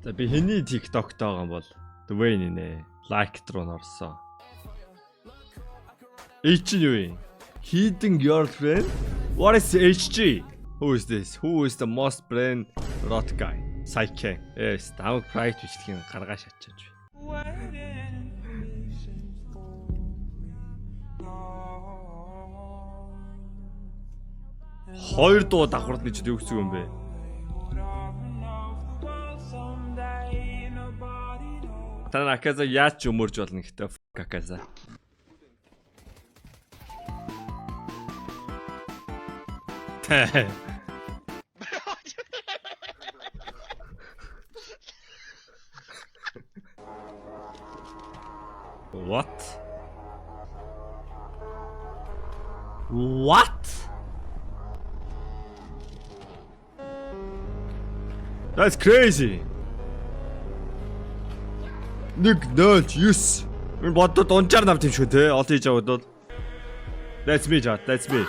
За би хэний TikTok таага бол Dwayne нэ. Like руу норсон. H нь юу юм? Heating your friend? What is HG? Who is this? Who is the most brain rot guy? Psyche. Yes, давг pride бичлэгийг гаргаж шатчихж би. Хоёр дуу давхард гэж юу гэсэн юм бэ? Та Аказа яаж ч өмөрж болно гэхдээ Аказа. What? What? That's crazy. Нэг 0-9. Энэ боддод унчаар навт юм шүү те. Олон хийж аваад бол. That's me, Jot. That's me.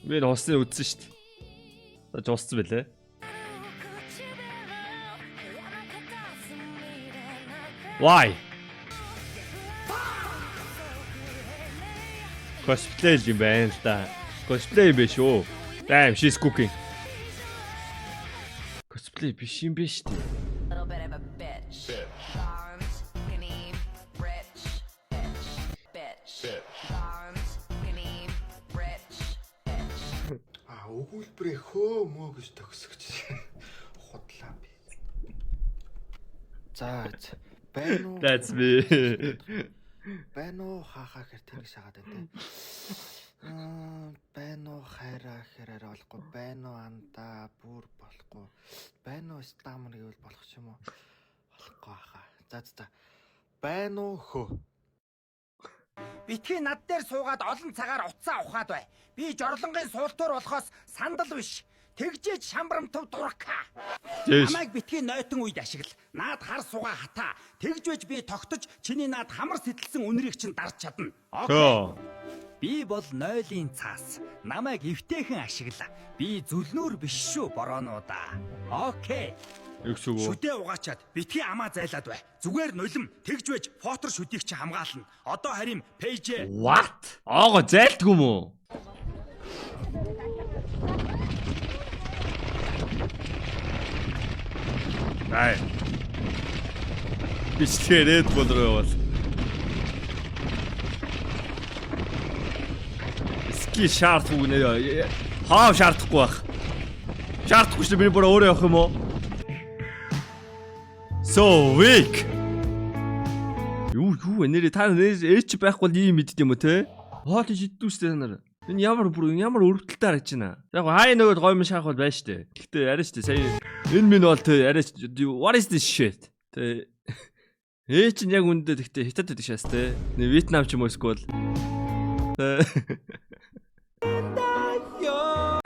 Би хосны үдсэн шүү дээ. За жууссан байлээ. Why? Cosplay юм байна л да. Cosplay биш үү? Damn, she's cooking. Cosplay биш юм биш дээ. Little bit of a bitch. Charmed, skinny, rich, bitch. Charmed, skinny, rich, bitch. Өгүүлбэрээ хөө мөө гэж төгсөгч. Худлаа би. За байна уу? That's me. Байна уу хаахаа хэр тэнэг шагаад байна те. Байна уу хайраа хэрээр болохгүй. Байна уу андаа бүр болохгүй. Байна уу стамер гэвэл болох ч юм уу? Болохгүй хаа. За. Байна уу хөө? Битгий над дээр суугаад олон цагаар уцаа ухаад бай. Би жорлонгийн суултуур болохоос сандал биш. Тэгжээж шамбрамтав дурка. Намайг битгий нойтон үед ашигла. Наад хар суга хата. Тэгжвэж би тогтож чиний наад хамар сэтэлсэн үнэрийг чинь дарж чадна. Окей. Би бол нойлын цаас. Намайг эвтэйхэн ашигла. Би зүлнүүр биш шүү бороонуудаа. Окей. Югсүгөө. Шүдээ угаачаад битгий амаа зайлаад бай. Зүгээр нулим тэгжвэж фотор шүдийг чи хамгаална. Одоо харин пэйж. What? Аага зайлтгүй юм уу? Ай. Бичгээд болроо бол. Ски шаардгүй нэ. Хаа шаардахгүй байх. Шаардахгүй шүү би бүр өөрөө явах юм уу? So weak. Юу нэрээ та ээч байхгүй ийм мэдд юм уу те? Хоол шиддүү шүү та нар. Энэ ямар өрөвдөлтөй харагч байна. Яг хай нөгөөд гойм шаах бол байна штэ. Гэхдээ арай штэ сая энэ минь бол те арай what is this shit? Тэ ээч нь яг үндэ тэгтээ хятад байдаг шээс те. Нэ Вьетнам ч юм уу эсвэл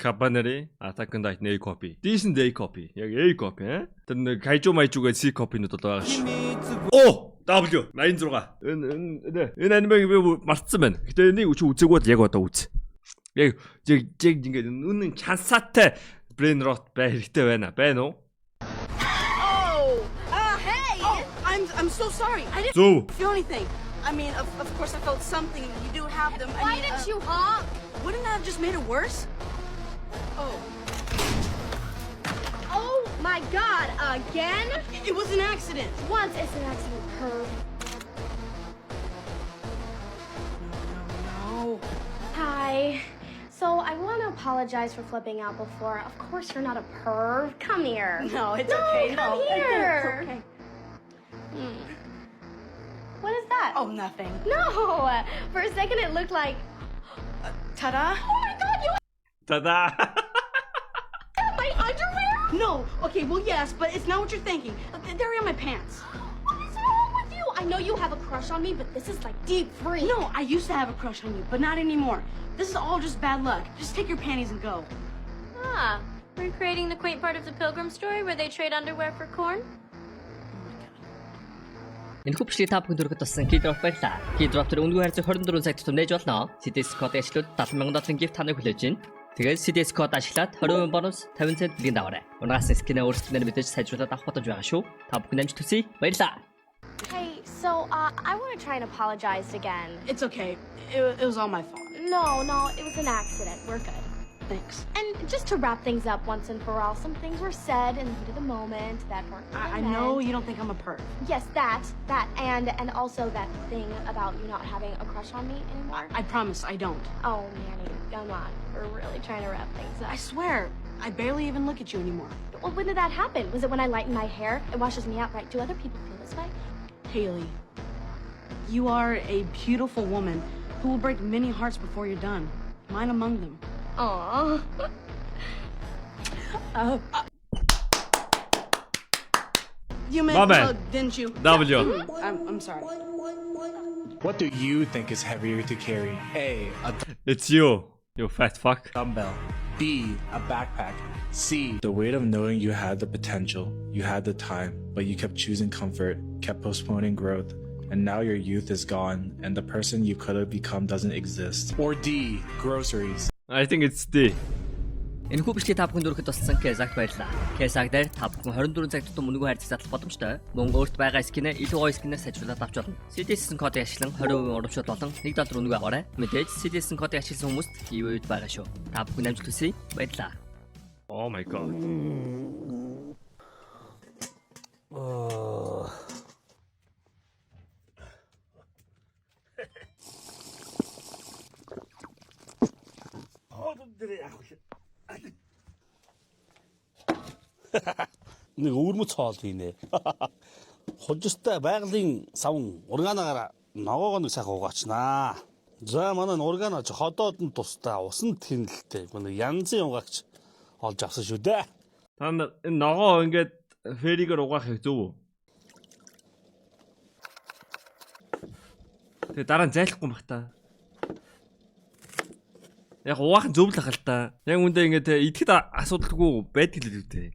Cabaneri Attack on Titan A copy. Decent A copy. Яг A copy Тэр нэг Kaiju Maiju-гээ C copy-нууд бол байгаа ш. Оо, W 86. Энэ анимыг би мартсан байна. Гэтэ энийг чи үзээгүүд яг одоо үз. Яг ингээд үнэн чансаатай brain rot бай хэрэгтэй байна. Байна уу? Oh, hey! Oh, I'm so sorry. I didn't feel anything. I mean, of course I felt something. You do have them. Why didn't you honk? Wouldn't that have just made it worse? Oh. Oh my God! Again? It was an accident. Once it's an accident, perv. No. Hi. So I want to apologize for flipping out before. Of course you're not a perv. Come here. No, it's okay. Come No, here. It's okay. What is that? Oh, nothing. No. For a second it looked like. Ta-da. Oh my God! You Та-да. have my underwear? No. Okay, well, yes, but it's not what you're thinking. They're in my pants. What is wrong with you? I know you have a crush on me, but this is like deep freeze. No, I used to have a crush on you, but not anymore. This is all just bad luck. Just take your panties and go. Ah, recreating the quaint part of the Pilgrim story where they trade underwear for corn? Энэхүү бичлэгийг та бүхэнд хүргэж туссан Kidrop байлаа. Kidrop төр өнгөө харьцаг 24 цагт тунаж болно. CDS код ажлууд 70,000 долларын гифт таныг хүлээж байна. Тэгээд CDS код ашиглаад 20% бонус 50 цент бэлгийн даваарай. Унгаас скинээ өөрсдөө мэдээж сайжруулаад авах боломж байгаа шүү. Та бүхэн амжилт хүсье. Баярлалаа. Hey, so I want to try and apologize again. It's okay. It was all my fault. No, it was an accident. We're good. Thanks. And just to wrap things up once and for all, some things were said in the heat of the moment that weren't really I know meant. you don't think I'm a perv. Yes, that, and also that thing about you not having a crush on me anymore. I promise I don't. Oh, Manny, come on. We're really trying to wrap things up. I swear, I barely even look at you anymore. Well, when did that happen? Was it when I lighten my hair? It washes me out, right? Do other people feel this way? Haley, you are a beautiful woman who will break many hearts before you're done. Mine among them. Aww. You meant My bad. hug, didn't you? W. I'm sorry. What do you think is heavier to carry? A It's you. You fat fuck. dumbbell. B, a backpack. C, the weight of knowing you had the potential, you had the time, but you kept choosing comfort, kept postponing growth, and now your youth is gone, and the person you could have become doesn't exist. Or D, groceries. I think it's D. Энэхүү бичлэгийг та бүхэнд өргөхөд туссан Кезагт баярлалаа. Кезаг дээр та бүхэн 24 цаг тутам мөнгө хайрцаг задлах боломжтой. Мөн өөрт байгаа скинээ илүү гоё скинээр сайжруулаад авч болно. CDS кодыг ашиглан 20% оромжууд болон $1 мөнгө аваарай. Мэдээж CDS кодыг ашигласан хүмүүст giveaway байгаа шүү. Та бүхэн амжилт хүсье. Баярлалаа. Oh my god. Нэг өвөрмөц хоол хийнэ. Хожистой байгалийн савн органаагаар ногоогоо нэг сайхан угаачнаа. За манай органаач ходоод нь тусдаа усан тэнэлтэй. Манай янзын угаагч олж авсан шүү дээ. Та нар энэ ногоо ингээд фэригээр угаахыг зөв үү? Тэгээ дараа нь зайлахгүй юм бах та. Яг угаах нь зөв л ахал та. Яг үндэ ингээд идэхэд асуудалгүй байдаг л үү те.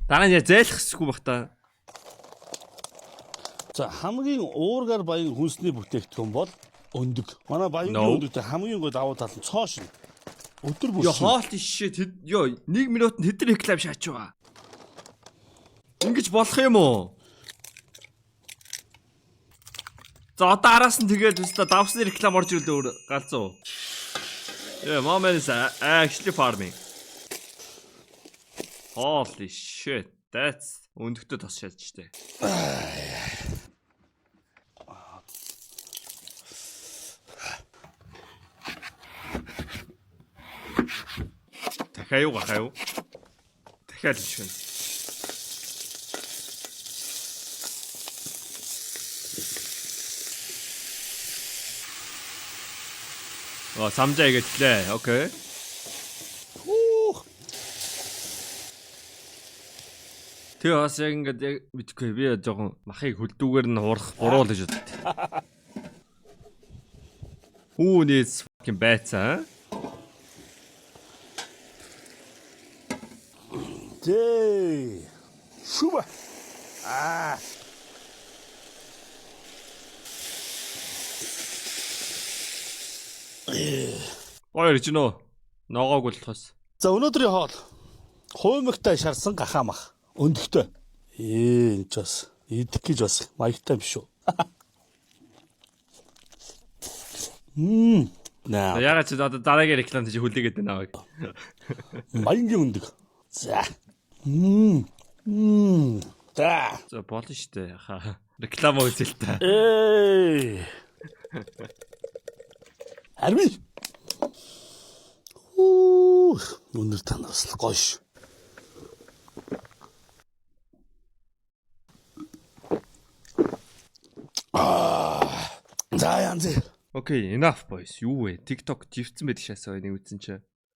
Дараа нь зайлах хэсгүй бах та. За хамгийн уургаар баян хүнсний бүтээгдэхүүн бол өндөг. Манай баянгийн өндөгтэй хамгийн гол давуу тал нь цоош нь. Өдөр бүр. Йоо хоол шишээ ёо 1 минутанд хэдэн реклам шаач байгаа. Ингэж болох юм уу? За одоо араас нь тэгээд өстө давсны реклам орж ирлээ өөр галзуу. Yeah, my man is actually farming. Holy shit. That's өндөгтөө тос шааж штэ. Дахиад юу гахаа юу? Дахиад л шүн. Самжаа игэлээ. Окей. Тэгээ бас яг ингээд мэдгүй би жоохон махыг хөлдүүгээр нь хуурах буруу л гэж боддог. Who needs fucking байцаа? Дээ. Шуба. Хоёр ч нөө ногоог болохоос. За өнөөдрийн хоол хуймагтай шарсан гахаамах. Өндөгтэй. Энд ч бас идэх гэж бас маягтай биш үү? Наа. Ягаад ч одоо дараагийн реклам тийж хүлээгээд байна аваа. Маягийн өндөг. За. За. За болно штэ. Реклам үзэл та. Арми. Өнөр танараас л гоё ш. За янз. Окей, enough boys. Юу вэ? TikTok живцэн байдаг шаасаа нэг үзсэн чи.